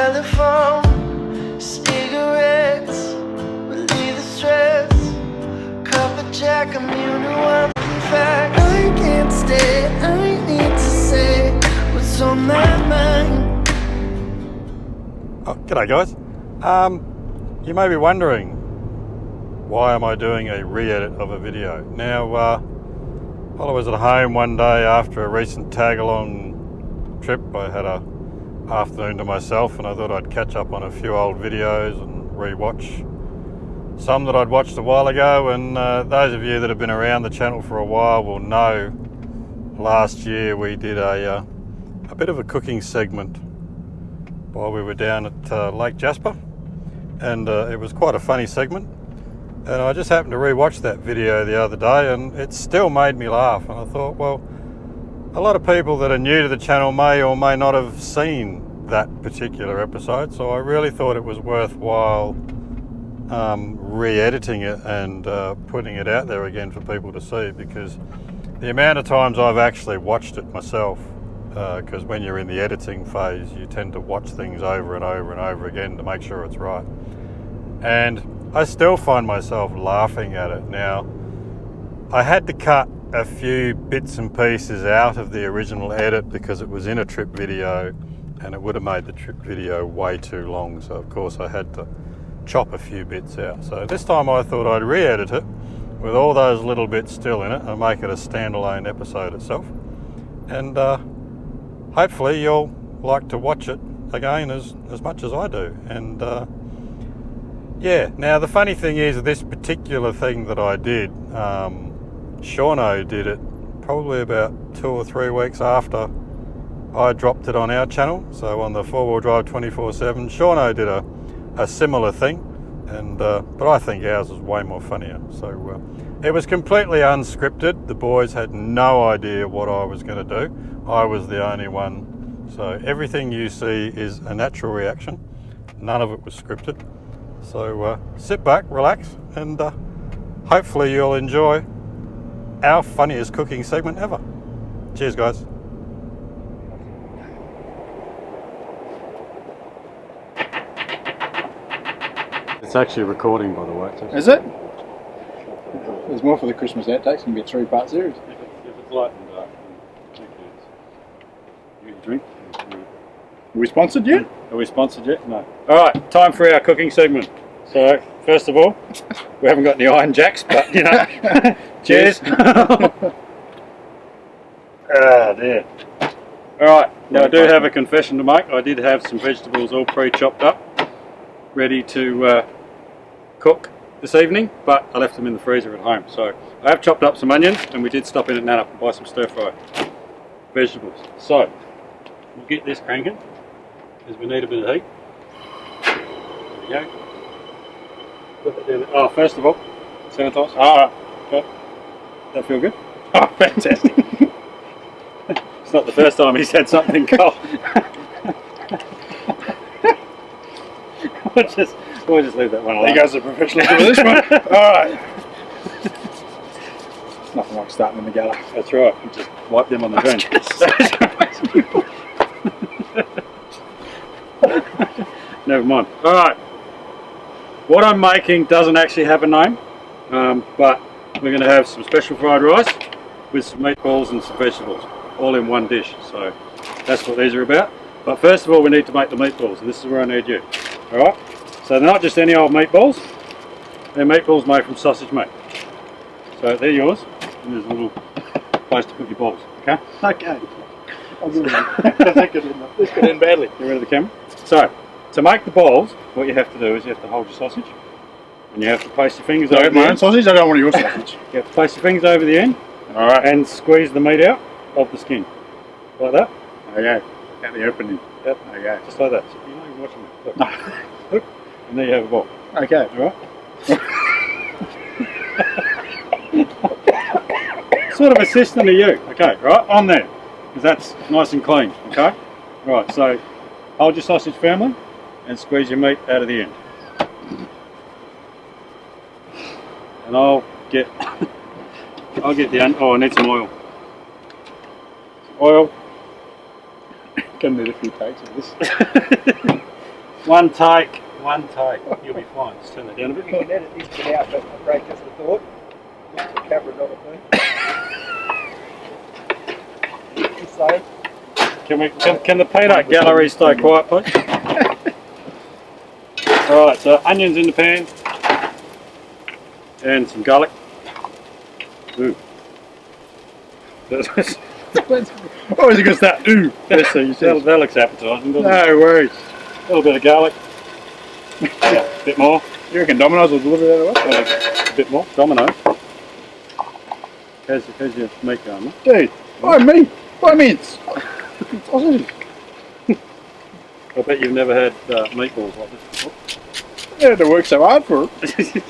telephone, cigarettes, relieve the stress, cup of Jack, immune to one fact. I can't stay, I need to say what's on my mind. Oh, g'day guys. You may be wondering, why am I doing a re-edit of a video? Now, while I was at home one day after a recent tag-along trip, I had a afternoon to myself and I thought I'd catch up on a few old videos and re-watch some that I'd watched a while ago. And those of you that have been around the channel for a while will know last year we did a bit of a cooking segment while we were down at Lake Jasper, and it was quite a funny segment. And I just happened to re-watch that video the other day and it still made me laugh. And I thought, well, a lot of people that are new to the channel may or may not have seen that particular episode, so I really thought it was worthwhile re-editing it and putting it out there again for people to see, because the amount of times I've actually watched it myself, because when you're in the editing phase you tend to watch things over and over and over again to make sure it's right, and I still find myself laughing at it. Now, I had to cut a few bits and pieces out of the original edit because it was in a trip video and it would have made the trip video way too long, so of course I had to chop a few bits out. So this time I thought I'd re-edit it with all those little bits still in it and make it a standalone episode itself, and hopefully you'll like to watch it again as much as I do. And yeah, now the funny thing is, this particular thing that I did, Shauno did it probably about 2 or 3 weeks after I dropped it on our channel. So on the Four-Wheel Drive 24/7, Shauno did a similar thing, and but I think ours is way more funnier. So it was completely unscripted. The boys had no idea what I was going to do. I was the only one. So everything you see is a natural reaction. None of it was scripted. So sit back, relax, and hopefully you'll enjoy our funniest cooking segment ever. Cheers, guys. It's actually recording, by the way. Is it? There's more for the Christmas outtakes. It's going to be a 3-part series. If it's light and dark, you can drink. Are we sponsored yet? Are we sponsored yet? No. Alright, time for our cooking segment. So, first of all, we haven't got any Iron Jacks, but you know, cheers. There. Alright, now I do have a confession to make. I did have some vegetables all pre-chopped up, ready to cook this evening, but I left them in the freezer at home. So, I have chopped up some onions, and we did stop in at Nana to buy some stir-fry vegetables. So, we'll get this cranking, because we need a bit of heat. There we go. Put that down there. Oh, first of all, sanitize. Alright. Okay. That feel good? Oh, fantastic. It's not the first time he's had something cold. we'll just leave that one alone. There goes the professional for this one. Alright. Nothing like starting in the gutter. That's right. You just wipe them on the drain. Never mind. Alright. What I'm making doesn't actually have a name, but we're going to have some special fried rice with some meatballs and some vegetables, all in one dish. So that's what these are about. But first of all, we need to make the meatballs, and this is where I need you. Alright? So they're not just any old meatballs, they're meatballs made from sausage meat. So they're yours, and there's a little place to put your balls, okay? Okay. This could end badly. Get rid of the camera. So, to make the balls, what you have to do is you have to hold your sausage, and you have to place your fingers over my own sausage? I don't want your sausage. You have to place your fingers over the end, Alright. and squeeze the meat out of the skin. Like that. Okay. At the opening. Yep. Okay. Just like that. So you're not even watching it. Look. Look. And there you have a ball. Okay. Alright? Sort of a system to you. Okay, right? On there. Because that's nice and clean. Okay? Right, so hold your sausage firmly and squeeze your meat out of the end. And I'll get the oh, I need some oil. Some oil. Gonna need a few takes of this. One take. You'll be fine. Just turn that down a bit. You can edit this bit out, but I break just the thought. Look, the camera got it there. So, Can the peanut gallery stay quiet, please? Alright, so onions in the pan. And some garlic. Ooh. what was it going to start? Ooh, that's so you said. That looks appetising, doesn't it? No worries. A little bit of garlic. Yeah, a bit more. You reckon Domino's will deliver that away? A bit more. Domino's. How's your meat going, mate? Dude, buy mince. Sausage. I bet you've never had meatballs like this before. You had to work so hard for it.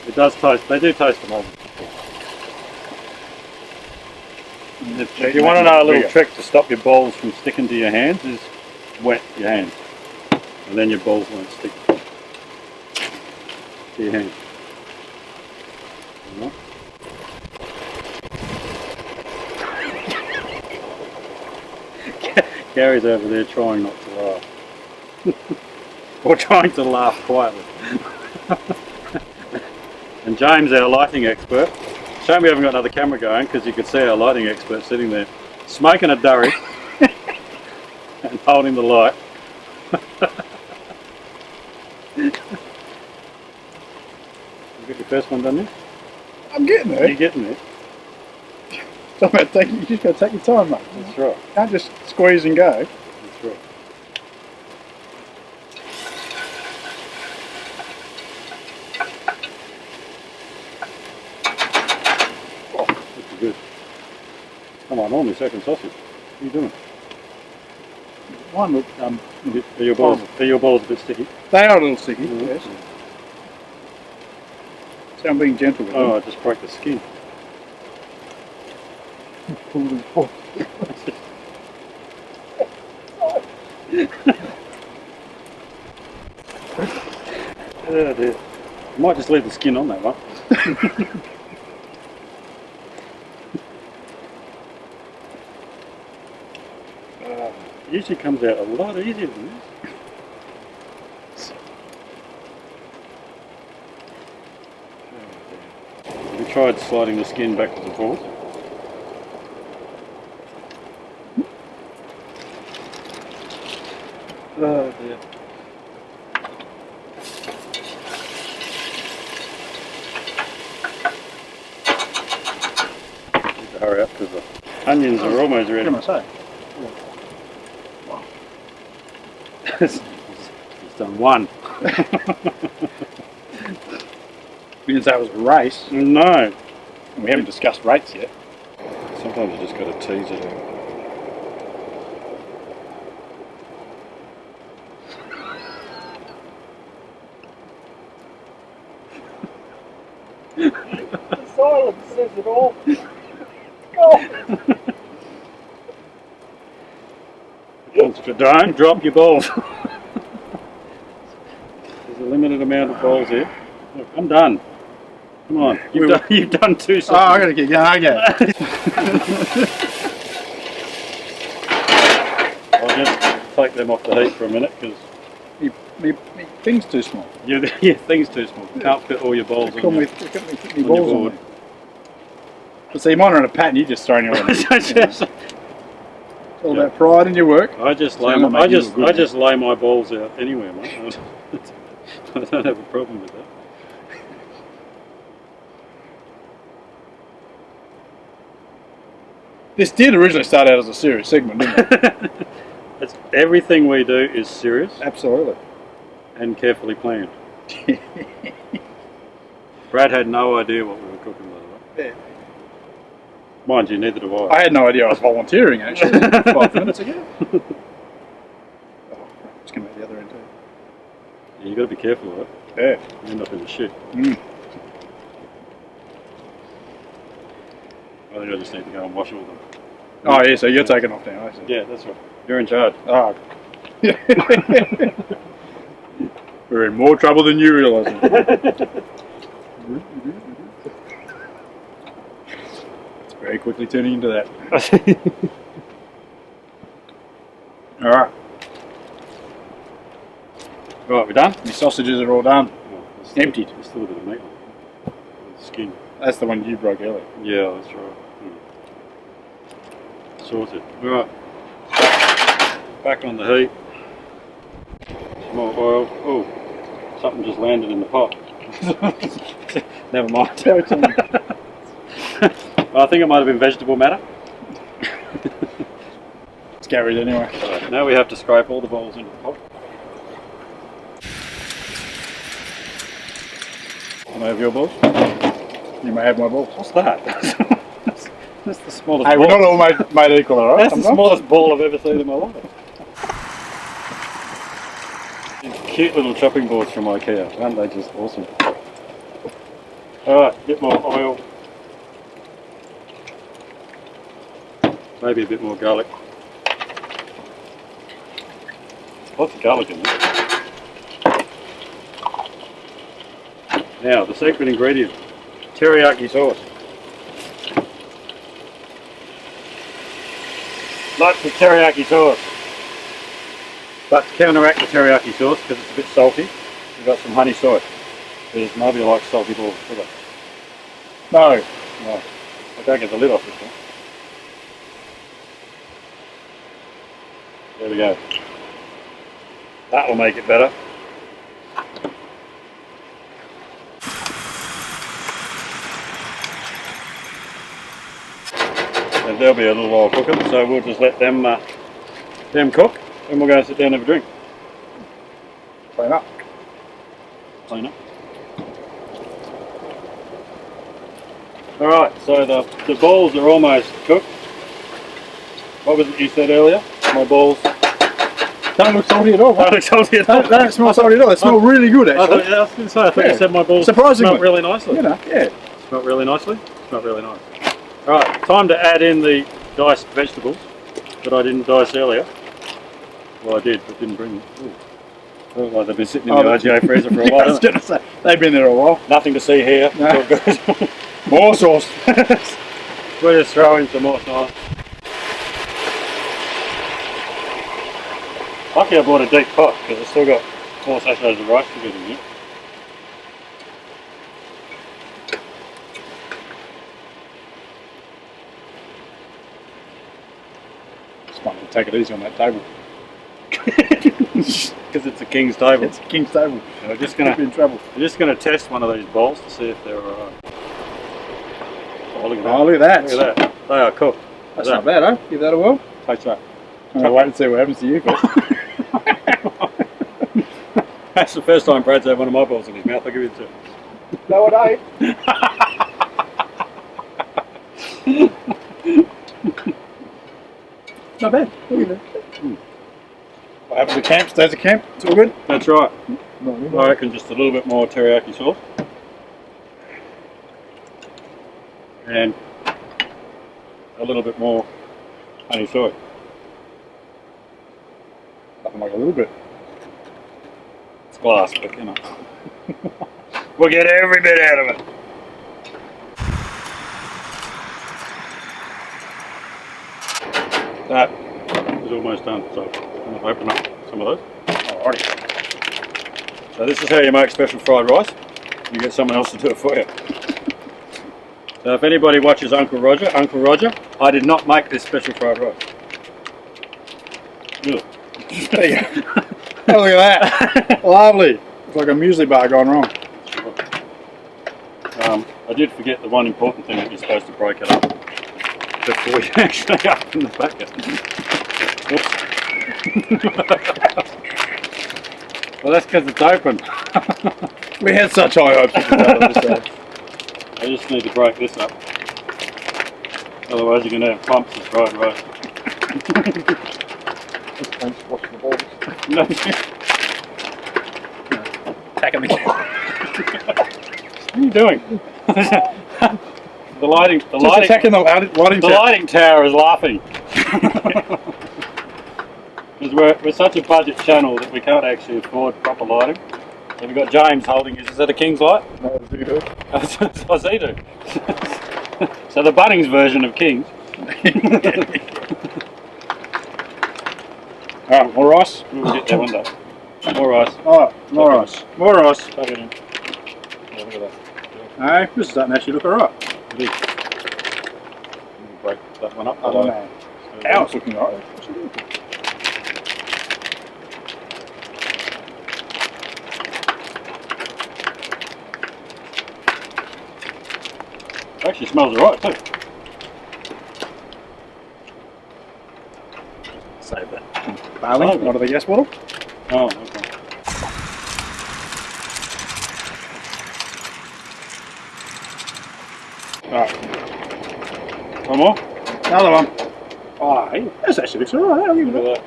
It does taste, they do taste amazing. If you want to know a little trick to stop your balls from sticking to your hands is wet your hands. And then your balls won't stick to your hands. Gary's over there trying not to laugh. Or trying to laugh quietly. And James, our lighting expert, shame we haven't got another camera going because you could see our lighting expert sitting there smoking a durry and holding the light. You got your first one done yet? I'm getting there. You're getting there. You just got to take your time, mate. That's right. You can't just squeeze and go. That's right. Oh, this is good. Come on, my second sausage. What are you doing? One look, Are your balls a bit sticky? they are a little sticky, Mm-hmm. yes. So I'm being gentle with Oh, them. I just broke the skin. Oh dear. I might just leave the skin on that one. It usually comes out a lot easier than this. Have you tried sliding the skin backwards and forwards? Oh dear. Need to hurry up because the onions are almost ready. What am I saying? He's done one. We didn't say it was a race. No. We haven't discussed rates yet. Sometimes you just got to tease it out. The silence says it all. Don't drop your balls. There's a limited amount of balls here. Look, I'm done. Come on, you've done two seconds. Oh, I gotta get going, okay. I'll just take them off the heat for a minute because Me thing's too small. your thing's too small. You can't fit all your balls They got on me balls on board. there. But see, mine are on a pattern, you just throwing it on. It's all about pride in your work. I just So lay I'm my, gonna I make you just look good. I just lay my balls out anywhere, mate. I don't have a problem with that. This did originally start out as a serious segment, didn't it? It's, everything we do is serious Absolutely. and carefully planned. Brad had no idea what we were cooking, by the way. Yeah. Mind you, neither do I. I had no idea I was volunteering actually 5 minutes ago. Oh, it's going to be the other end too. Yeah, you got to be careful of it. Yeah. You end up in the shit. Mm. I think I just need to go and wash all them. Oh yeah, so you're taking off now, I see. Yeah, that's right. You're in charge. Oh. We're in more trouble than you realise. Very quickly turning into that. Alright. Right, we're done? The sausages are all done. Oh, Emptied. There's still a bit of meat on it. The skin. That's the one you broke earlier. Yeah, that's right. Sorted. Right. Back on the heat. Some more oil. Oh, something just landed in the pot. Never mind. I think it might have been vegetable matter. It's carried anyway. Right, now we have to scrape all the balls into the pot. Can I have your balls? You may have my balls. What's that? That's the smallest Hey, ball. we're not all made equal, alright? That's the smallest ball I've ever seen in my life. These cute little chopping boards from IKEA, aren't they just awesome? Alright, a bit more oil. Maybe a bit more garlic. Lots of garlic in there. Now, the secret ingredient, teriyaki sauce. Lots of teriyaki sauce. But to counteract the teriyaki sauce, because it's a bit salty, we've got some honey soy. Because nobody likes salty balls, do they? No. No. I can't get the lid off this one. There we go. That will make it better. And they'll be a little while cooking, so we'll just let them cook, and we'll go and sit down and have a drink. Clean up. Clean up. Alright, so the balls are almost cooked. What was it you said earlier? My balls Don't look salty at all. don't look salty at all. They don't smell salty at all. They smell really good, I actually. thought, I was going to say, I thought Yeah. you said my balls Surprisingly. smelled really nicely. You know, yeah. Smelled really nicely? Smelled really nice. Alright, time to add in the diced vegetables that I didn't dice earlier. Well, I did, but didn't bring them. Ooh. Look like they've been sitting in the IGA freezer for a while. I was going to say, they've been there a while. Nothing to see here. No. It's all good. More sauce. We'll just throw in some more sauce. Lucky I bought a deep pot because I've still got 4 sachets of rice to get in here. Just wanted to take it easy on that table. Because it's a king's table. It's a king's table. We're just Could be gonna in trouble. test one of these bowls to see if they're alright. Oh, look at that! Oh, look at that. Look at that! They are cooked. That's not bad, eh? Give that a whirl. Taste that. I'm going to wait and see what happens to you first. That's the first time Brad's had one of my balls in his mouth. I'll give you two. No, it ain't. Not bad. Look at that. What happens at camp stays at camp. It's all good. That's right. Not good. I reckon just a little bit more teriyaki sauce. And a little bit more honey soy. Nothing like a little bit. It's glass, but you know. We'll get every bit out of it. That is almost done, so I'm going to open up some of those. Alrighty. So this is how you make special fried rice. You get someone else to do it for you. So if anybody watches Uncle Roger, I did not make this special fried rice. Ugh. There you go. Oh, look at that. Lovely. It's like a muesli bar gone wrong. I did forget the one important thing that you're supposed to break it up before you actually open the packet. Well, that's because it's open. We had such high hopes at the start of this day. I just need to break this up. Otherwise you're going to have clumps of fried rice. Thanks for watching the balls. No. Attacking the camera. What are you doing? The lighting Just attacking the lighting the tower. lighting tower is laughing. Because we're such a budget channel that we can't actually afford proper lighting. So we've got James holding his. Is that a King's light? No, it's good. What's he do? So the Bunnings version of Kings. Alright, more rice. We'll get that one though. More rice. Oh, more rice. More rice. Tuck it in. Yeah, look at that. Hey, this is starting to actually look alright. It is. Break that one up. I don't know. How it's looking alright. Actually smells alright too. Save that. Barley, Save it. out of the gas bottle. Oh, okay. Alright, One more? another one. Oh, hey, this actually looks alright. I'll give it Look that.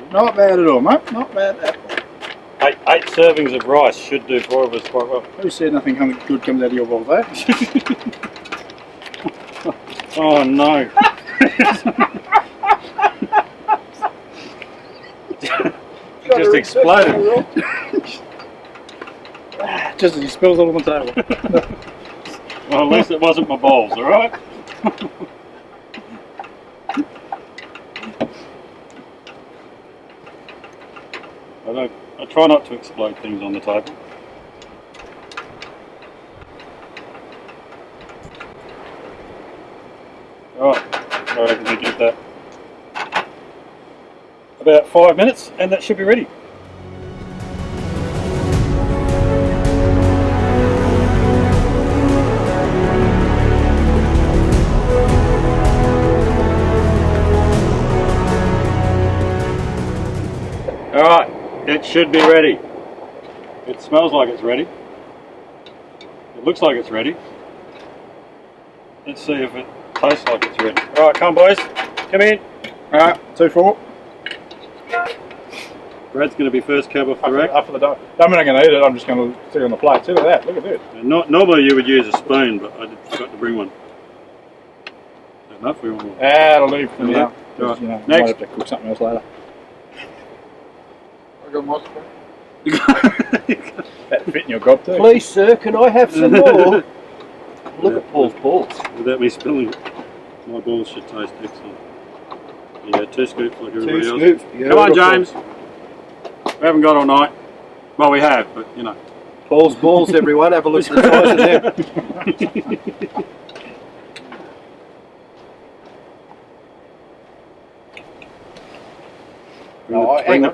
at Not bad at all, mate. Not bad at all. that. Eight servings of rice should do 4 of us quite well. Who said nothing good comes out of your balls, eh? Oh no. It just exploded. Just as he spills it on the table. Well, at least it wasn't my balls, alright? I try not to explode things on the table. Alright, I reckon we give that about 5 minutes and that should be ready. Alright, it should be ready. It smells like it's ready. It looks like it's ready. Let's see if it tastes like it's ready. Alright, come boys, come in. Alright, 2-4. Brad's going to be first cab off the rack. Up for the dough. I'm not going to eat it, I'm just going to stick it on the plate. See, look at that, look at this. Normally you would use a spoon, but I forgot to bring one. Is that enough? We want more? That'll do for now. Right. You know, Next. might have to cook something else later. I got my spoon. That'd fit in your gob too. Please, sir, can I have some more? Look at Paul's balls. Without me spilling it. My balls should taste excellent. Yeah, 2 scoops like everybody 2 else. scoops. Come on, James. We haven't got all night. Well, we have, but you know. Paul's balls, everyone. Have a look at the size of them.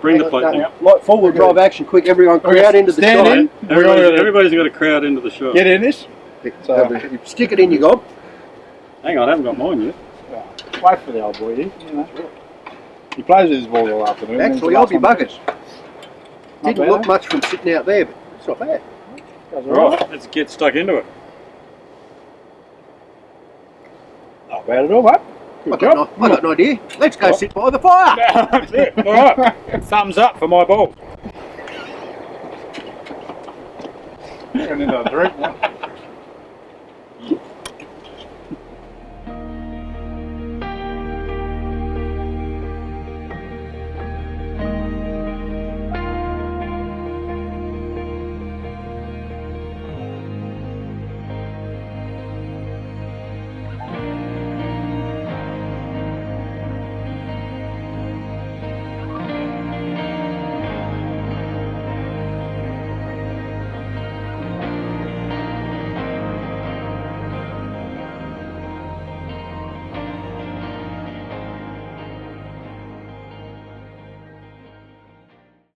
Bring the plate down. Like forward drive action, quick, everyone crowd into the Stand shot. in. Everybody's got to crowd into the shot. Get in this. So, Stick it in your gob. Hang on, I haven't got mine yet. wait for the old boy here. You know. He plays with his ball all afternoon. Actually, I'll be buggers. Not Didn't bad, look eh? much from sitting out there, but it's not bad. Goes all right. Right, let's get stuck into it. Not bad at all, mate. I got an idea. Let's go sit by the fire. That's it. All right. Thumbs up for my ball. And then I'll drink one.